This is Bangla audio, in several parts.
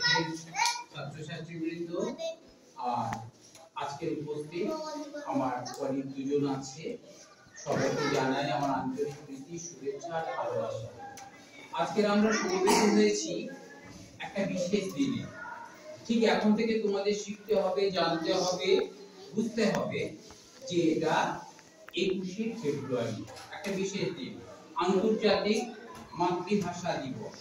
কলেজের ছাত্রছাত্রীবৃন্দ আর আজকের উপস্থিত আমার কলিগ দুজন আছে, সবাইকে জানাই আমার আন্তরিক প্রীতি, শুভেচ্ছা আর ভালোবাসা। আজকে আমরা সমবেত হয়েছি একটা বিশেষ দিনে। ঠিক এখন থেকে তোমাদের শিখতে হবে, জানতে হবে, বুঝতে হবে যে এটা 21শে ফেব্রুয়ারি, একটা বিশেষ দিন, আন্তর্জাতিক মাতৃভাষা দিবস।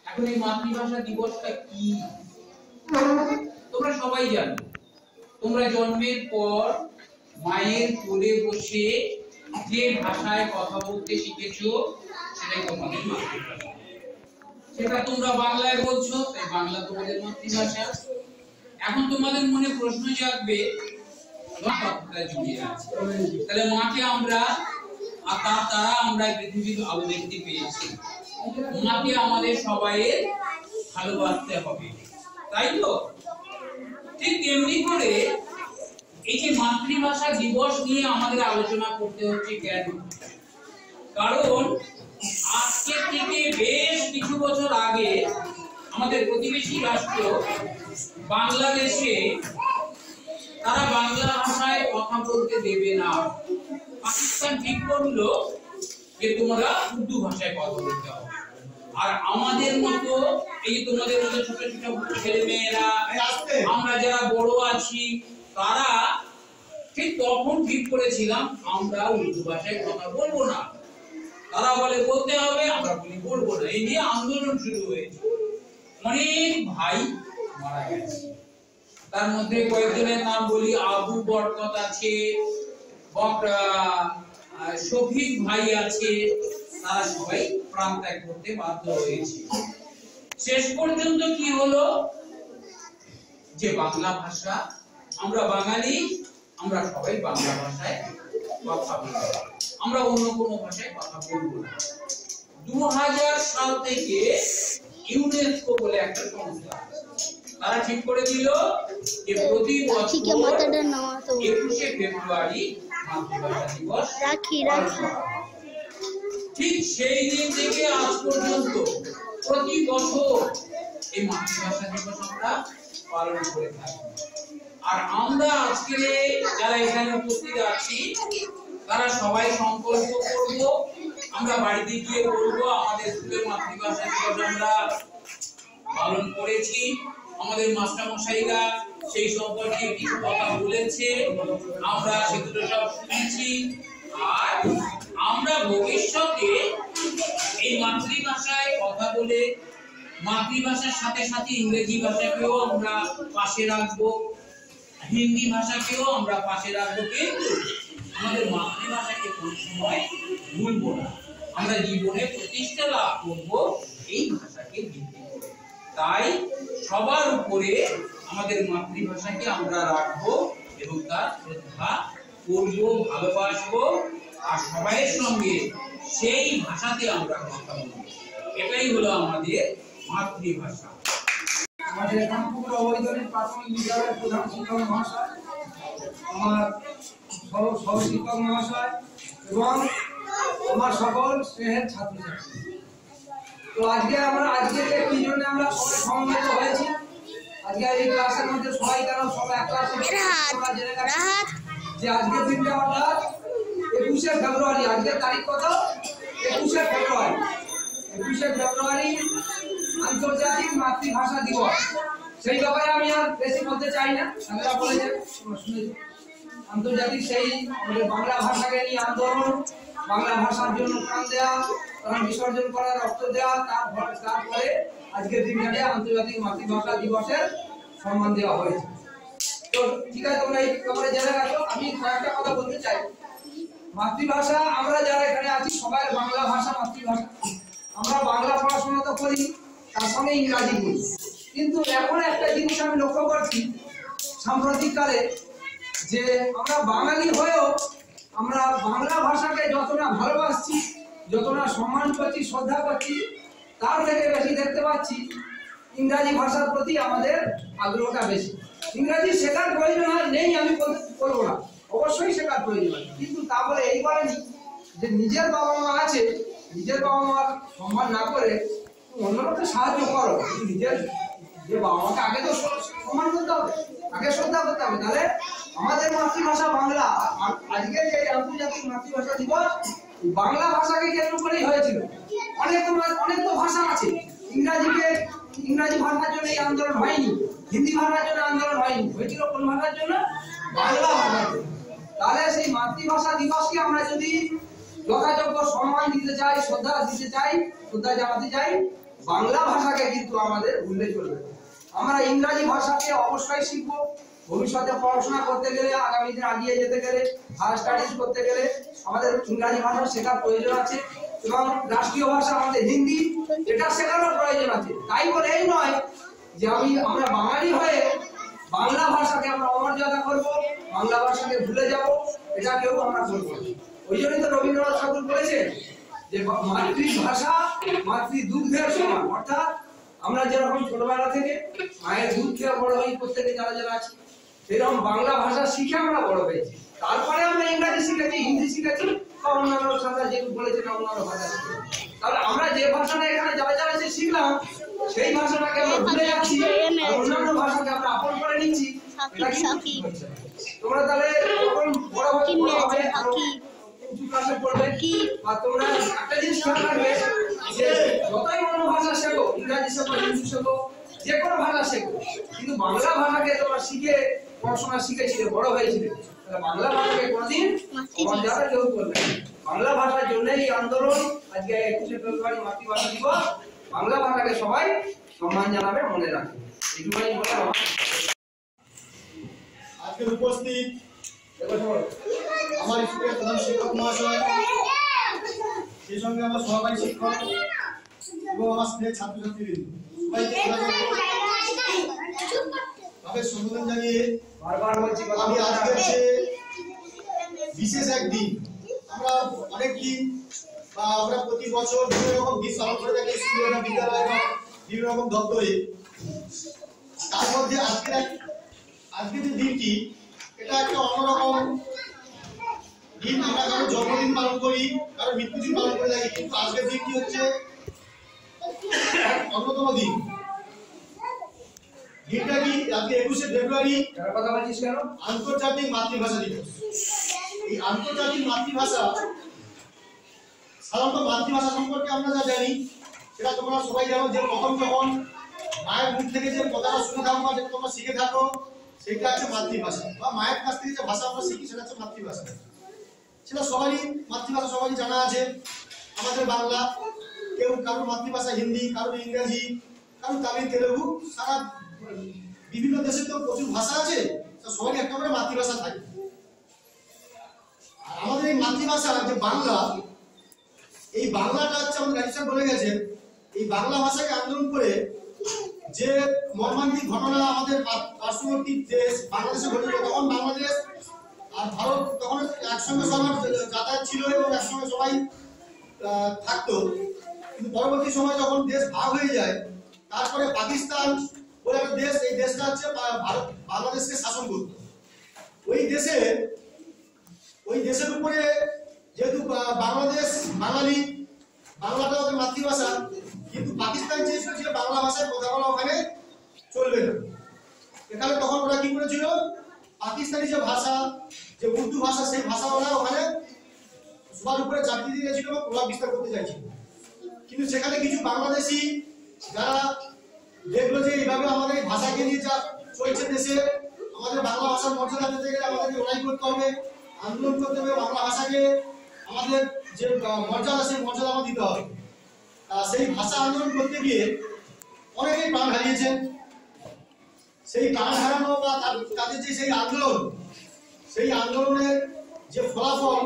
এখন এই মাতৃভাষা দিবসটা কি তোমরা সবাই জানো। তোমরা জন্মের পর মায়ের কোলে বসে যে ভাষায় কথা বলতে শিখেছো সেটাই তোমাদের মাতৃভাষা। সেটা তোমরা বাংলায় বলছো, তাই বাংলা তোমাদের মাতৃভাষা। এখন তোমাদের মনে প্রশ্ন জাগবে, তাহলে মাকে আমরা তারা আমরা পৃথিবীতে আলো দেখতে পেয়েছি, মাকে আমাদের সবাইয়ের ভালোবাসতে হবে, তাই তো? ঠিক তেমনি করে এই যে মাতৃভাষা দিবস নিয়ে আমাদের আলোচনা করতে হচ্ছে কেন? কারণ আজকে থেকে বেশ কিছু বছর আগে আমাদের প্রতিবেশী রাষ্ট্র বাংলাদেশে তারা বাংলা ভাষায় কথা বলতে দেবে না। পাকিস্তান ঠিক করলো যে তোমরা উর্দু ভাষায় কথা বলতে হবে। আর আমাদের মতো এই তোমাদের মতো ছোট ছোট ছেলে মেয়েরা, আমরা যারা বড় আছি, তারা ঠিক তখন ঠিক করেছিলাম আমরা উর্দু ভাষায় কথা বলবো না। তারা বলে বলতে হবে, আমরা বলি বলবো না। এই নিয়ে আন্দোলন শুরু হয়েছে। অনেক ভাই মারা গেছে। তার মধ্যে কয়েকজনের নাম বলি, আবু বরকত আছে, শফিক ভাই আছে, তারা সবাই প্রাণ ত্যাগ করতে বাধ্য হয়েছে। শেষ পর্যন্ত কি হলো যে বাংলা ভাষা, আমরা বাঙালি, আমরা সবাই বাংলা ভাষায় কথা বলবো, আমরা অন্য কোনো ভাষায় কথা বলবো না। 2000 সাল থেকে ইউনেস্কো বলে একটা সংস্থা, তারা ঠিক করে দিল যে প্রতি বছর 21শে ফেব্রুয়ারি মাতৃভাষা দিবস। ঠিক সেই দিন থেকে আজ পর্যন্ত প্রতি বছর এই মাতৃভাষা দিবস আমরা পালন করে থাকি। আর আমরা আজকে যারা এখানে উপস্থিত আছি, তারা সবাই সংকল্প করব, আমরা বাড়িতে গিয়ে বলবো আমাদের স্কুলের মাতৃভাষা দিবস আমরা পালন করেছি। আমাদের মাস্টারমশাইরা সেই সম্পর্কে কিছু কথা বলেছে, আমরা সেগুলো সব শুনেছি। আর আমরা ভবিষ্যতে এই মাতৃভাষায় কথা বলে মাতৃভাষার সাথে সাথে ইংরেজি ভাষাকেও আমরা পাশে রাখবো, হিন্দি ভাষাকেও আমরা পাশে রাখবো, কিন্তু আমাদের মাতৃভাষাকে কোনো সময় ভুলবো না। আমরা জীবনে প্রতিষ্ঠা লাভ করবো এই ভাষাকে ভিত্তি করে। তাই সবার উপরে আমাদের মাতৃভাষাকে আমরা রাখবো এবং তার শ্রদ্ধা করবো, ভালোবাসবো, আর সবাইয়ের সঙ্গে সেই ভাষাতে আমরা কথা বলবো। এটাই হলো আমাদের মাতৃভাষা। আমাদের রামপুর অবৈতনিক প্রাথমিক বিদ্যালয়ের প্রধান শিক্ষক মহাশয়, আমার সহশিক্ষক মহাশয় এবং আমার সকল স্নেহের ছাত্রছাত্রী, তো আজকে কি জন্য আমরা সবাই সমবেত হয়েছি, আজকে এই ক্লাসের মধ্যে সবাই কেন সবাই এক ক্লাসে জেনে গেছি যে আজকের দিনটা অর্থাৎ 21শে ফেব্রুয়ারি। আজকের তারিখ কত? 21শে ফেব্রুয়ারি। 21শে ফেব্রুয়ারি আন্তর্জাতিক মাতৃভাষা দিবস। সেই ব্যাপারে আমি আর বেশি বলতে চাই না, আপনারা বলেছেন শুনেছি। আন্তর্জাতিক সেই আমাদের বাংলা ভাষাকে নিয়ে আন্দোলন, বাংলা ভাষার জন্য প্রাণ দেওয়া, প্রাণ বিসর্জন করা, রক্ত দেওয়া, তারপরে আজকের দিনটাকে আন্তর্জাতিক মাতৃভাষা দিবসের সম্মান দেওয়া হয়েছে। তো ঠিক আছে, তোমরা এই ব্যাপারে জেনে গেছো। আমি কয়েকটা কথা বলতে চাই। মাতৃভাষা, আমরা যারা এখানে আছি সবাই বাংলা ভাষা মাতৃভাষা। আমরা বাংলা পড়াশোনা তো করি, তার সঙ্গে ইংরাজি বলি, কিন্তু এখন একটা জিনিস আমি লক্ষ্য করছি সাম্প্রতিককালে, যে আমরা বাঙালি হয়েও আমরা বাংলা ভাষাকে যতটা ভালোবাসছি, যতটা সম্মান করছি, শ্রদ্ধা করছি, তার থেকে বেশি দেখতে পাচ্ছি ইংরাজি ভাষার প্রতি আমাদের আগ্রহটা বেশি। ইংরাজি শেখার প্রয়োজন নেই আমি বলবো না, অবশ্যই শেখার প্রয়োজন আছে, কিন্তু তা বলে এই বলেনি যে নিজের বাবা মা আছে, নিজের বাবা মার সম্মান না করে অন্যকে সাহায্য করো, নিজের যে বাবা মাকে আগে তো সম্মান করতে হবে, আগে শ্রদ্ধা করতে হবে। তাহলে আমাদের মাতৃভাষা বাংলা, আজকে যে আন্তর্জাতিক মাতৃভাষা দিবস বাংলা ভাষাকে কেন্দ্র করেই হয়েছিল। অনেক তো ভাষা আছে, ইংরাজি ভাষার জন্য এই আন্দোলন হয়নি, হিন্দি ভাষার জন্য আন্দোলন হয়নি, হয়েছিল কোন ভাষার জন্য? বাংলা ভাষার জন্য। তাহলে সেই মাতৃভাষা দিবসকে আমরা যদি যথাযোগ্য সম্মান দিতে চাই, শ্রদ্ধা দিতে চাই, শ্রদ্ধা জানাতে চাই, বাংলা ভাষাকে কিন্তু আমাদের ভুললে চলবে। আমরা ইংরাজি ভাষাকে অবশ্যই শিখবো। ভবিষ্যতে পড়াশোনা করতে গেলে, আগামী দিনে এগিয়ে যেতে গেলে, হায়ার স্টাডিজ করতে গেলে আমাদের ইংরাজি ভাষা শেখার প্রয়োজন আছে, এবং রাষ্ট্রীয় ভাষা আমাদের হিন্দি, এটা শেখারও প্রয়োজন আছে। তাই বলে এই নয় যে আমরা বাঙালি হয়ে বাংলা ভাষাকে আমরা অমর্যাদা করব, বাংলা ভাষাকে ভুলে যাব, এটা কেউ আমরা করবো না। ওই জন্যই তো রবীন্দ্রনাথ ঠাকুর বলেছেন যে মাতৃভাষা মাতৃদুগ্ধের সমান। অর্থাৎ আমরা যেরকম ছোটবেলা থেকে মায়ের দুধ খেয়ে বড় হই, প্রত্যেকে যারা আছে, সেরকম বাংলা ভাষা শিখে আমরা বড় হয়েছি। তারপরে আমরা ইংরাজি শিখেছি, হিন্দি শিখেছি, বা অন্যান্য ভাষা যেগুলো বলেছেন অন্যান্য ভাষা শিখেছি। তাহলে আমরা যে ভাষাটা এখানে যারা শিখলাম, সেই ভাষাটাকে আমরা ভুলে যাচ্ছি, আর অন্যান্য ভাষাকে আমরা আপন করে নিচ্ছি। এটা কি তোমরা তাহলে যখন বড় হবে উঁচু ক্লাসে পড়বে, বা তোমরা একটা জিনিস খেয়াল রাখবে যে যতই অন্য ভাষা শেখো, ইংরাজি শেখো, হিন্দি শেখো, যে কোনো ভাষা শেখো, কিন্তু বাংলা ভাষাকে তোমরা শিখে পড়াশোনা শিখেছিলে, বড় হয়েছিলে, তাহলে বাংলা ভাষাকে কোনোদিন অমর্যাদা কেউ করবে না। বাংলা ভাষার জন্যই এই আন্দোলন। আজকে 21শে ফেব্রুয়ারি মাতৃভাষা দিবস, বাংলা ভাষাকে সবাই সম্মান জানাবে, মনে রাখবে। এইটুকুই বলে আজকে উপস্থিত আমার স্কুলের প্রধান শিক্ষক মহাশয়, সেই সঙ্গে আমার সহকারী শিক্ষক এবং আমার স্কুলের ছাত্রছাত্রীবৃন্দ, সবাইকে সম্বোধন জানিয়ে আমি আজকে বিশেষ একদিন, আমরা অনেক দিন বা আমরা প্রতি বছর বিভিন্ন রকম দিন পালন করে থাকি স্কুলে বা বিদ্যালয়ে বা বিভিন্ন রকম দপ্তরে। তার মধ্যে আজকে যে দিনটি, এটা একটা অন্যরকম দিন। আমরা কারো জন্মদিন পালন করি, কারো মৃত্যুদিন পালন করে থাকি, কিন্তু আজকের দিনটি হচ্ছে অন্যতম দিন। দিনটা কি? আজকে 21শে ফেব্রুয়ারি আন্তর্জাতিক মাতৃভাষা দিবস। এই আন্তর্জাতিক মাতৃভাষা, সাধারণত মাতৃভাষা সম্পর্কে আমরা যা জানি সেটা তোমরা সবাই জানো, যে প্রথম যখন মায়ের মুখ থেকে যে কথাটা শুনে থাকো বা যেটা তোমরা শিখে থাকো, সেটা হচ্ছে মাতৃভাষা, বা মায়ের কাছ থেকে যে ভাষা আমরা শিখি সেটা হচ্ছে মাতৃভাষা। সেটা সবারই মাতৃভাষা সবারই জানা আছে। আমাদের বাংলা, কারোর মাতৃভাষা হিন্দি, কারোর ইংরেজি, কারোর তামিল, তেলেগু, সারা বিভিন্ন দেশে তো প্রচুর ভাষা আছে, সবারই একটা করে মাতৃভাষা থাকে। আর আমাদের এই মাতৃভাষা যে বাংলা, এই বাংলাটা হচ্ছে আমাদের রাইসার বলে গেছেন, এই বাংলা ভাষাকে আন্দোলন করে যে মর্মান্তিক ঘটনা আমাদের পার্শ্ববর্তী দেশ বাংলাদেশে ঘটেছিল, তখন বাংলাদেশ আর ভারত তখন একসঙ্গে সবার যাতায়াত ছিল এবং একসঙ্গে সবাই থাকতো। কিন্তু পরবর্তী সময় যখন দেশ ভাগ হয়ে যায়, তারপরে পাকিস্তান বলে একটা দেশ, এই দেশটা হচ্ছে ভারত বাংলাদেশকে শাসন করত। ওই দেশের উপরে যেহেতু বাংলাদেশ বাঙালি, বাংলাটা ওদের মাতৃভাষা, কিন্তু পাকিস্তান চেয়েছিল যে বাংলা ভাষায় কথা বলা ওখানে চলবে না। এখানে তখন ওরা কি করেছিল, পাকিস্তানি যে ভাষা, যে উর্দু ভাষা, সেই ভাষা ওরা ওখানে সবার উপরে চাপিয়ে দিয়েছিল এবং প্রভাব বিস্তার করতে চাইছিল। কিন্তু সেখানে কিছু বাংলাদেশি যারা দেখলো যে এইভাবে আমাদের এই ভাষাকে নিয়ে যা চলছে দেশে, আমাদের বাংলা ভাষার মর্যাদা পেতে গেলে আমাদেরকে লড়াই করতে হবে, আন্দোলন করতে হবে, বাংলা ভাষাকে আমাদের যে মর্যাদা, সেই মর্যাদা আমাদের দিতে হবে। সেই ভাষা আন্দোলন করতে গিয়ে অনেকেই প্রাণ হারিয়েছেন। সেই প্রাণ হারানো বা তাদের যে সেই আন্দোলন, সেই আন্দোলনের যে ফলাফল,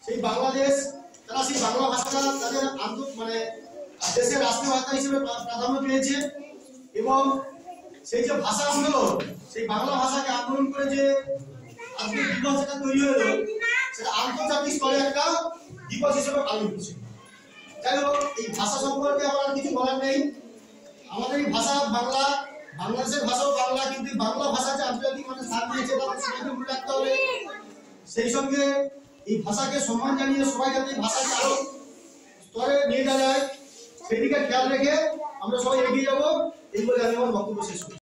সেই বাংলাদেশ তারা সেই বাংলা ভাষাটা তাদের দেশের রাষ্ট্রীয় ভাষা হিসেবে প্রাধান্য পেয়েছে। এবং সেই যে ভাষা আন্দোলন, সেই বাংলা ভাষাকে আন্দোলন করে যে আজকে দিবস যেটা তৈরি হলো, সেটা আন্তর্জাতিক স্তরে একটা দিবস হিসেবে পালন হচ্ছে। যাই হোক, এই ভাষা সম্পর্কে আমার কিছু বলার নেই। আমাদের এই ভাষা বাংলা, বাংলাদেশের ভাষাও বাংলা, কিন্তু বাংলা ভাষা যে আন্তর্জাতিক মানে স্থান দিয়েছে তাদের সবাইকে মনে রাখতে হবে। সেই সঙ্গে এই ভাষাকে সম্মান জানিয়ে সবাই যাতে ভাষাকে আরো স্তরে নিয়ে যাওয়া যায়, সেদিকে খেয়াল রেখে আমরা সবাই এগিয়ে যাবো। এই বলে আমি আমার বক্তব্য শেষ করছি।